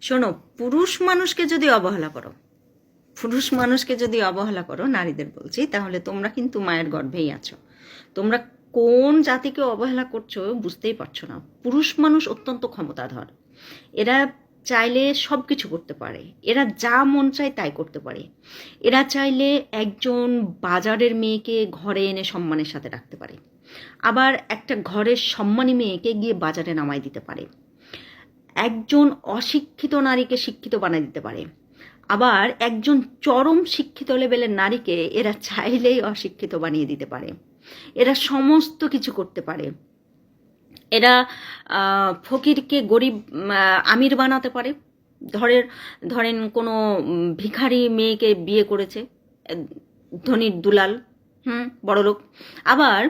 শোনো, পুরুষ মানুষকে যদি অবহেলা করো, নারীদের বলছি, তাহলে তোমরা কিন্তু মায়ের গর্ভেই আছো। তোমরা কোন জাতিকে অবহেলা করছো বুঝতেই পারছো না। পুরুষ মানুষ অত্যন্ত ক্ষমতাধর। এরা চাইলে সব কিছু করতে পারে, এরা যা মন চায় তাই করতে পারে। এরা চাইলে একজন বাজারের মেয়েকে ঘরে এনে সম্মানের সাথে রাখতে পারে, আবার একটা ঘরের সম্মানী মেয়েকে গিয়ে বাজারে নামাই দিতে পারে। একজন অশিক্ষিত নারীকে শিক্ষিত বানিয়ে দিতে পারে, আবার একজন চরম শিক্ষিত লেভেলের নারীকে এরা চাইলেই অশিক্ষিত বানিয়ে দিতে পারে। এরা সমস্ত কিছু করতে পারে। এরা ফকিরকে গরিব আমির বানাতে পারে। ধরেন কোনো ভিখারি মেয়েকে বিয়ে করেছে ধনীর দুলাল, বড়লোক। আবার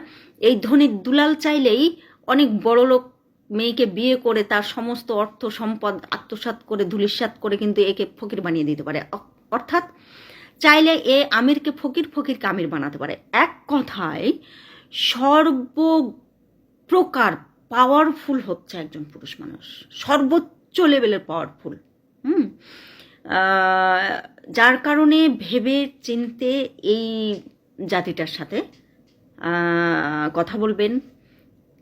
এই ধনীর দুলাল চাইলেই অনেক বড়লোক মেয়েকে বিয়ে করে তার সমস্ত অর্থ সম্পদ আত্মসাৎ করে ধূলিসাৎ করে কিন্তু একে ফকির বানিয়ে দিতে পারে। অর্থাৎ চাইলে এ আমিরকে ফকির, ফকিরকে আমির বানাতে পারে। এক কথায় সর্বপ্রকার পাওয়ারফুল হচ্ছে একজন পুরুষ মানুষ, সর্বোচ্চ লেভেলের পাওয়ারফুল। যার কারণে ভেবে চিনতে এই জাতিটার সাথে কথা বলবেন,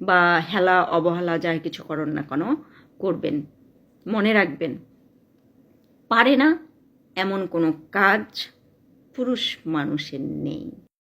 বা হেলা অবহেলা যাই কিছু করেন না কেন করবেন। মনে রাখবেন, পারে না এমন কোনো কাজ পুরুষ মানুষের নেই।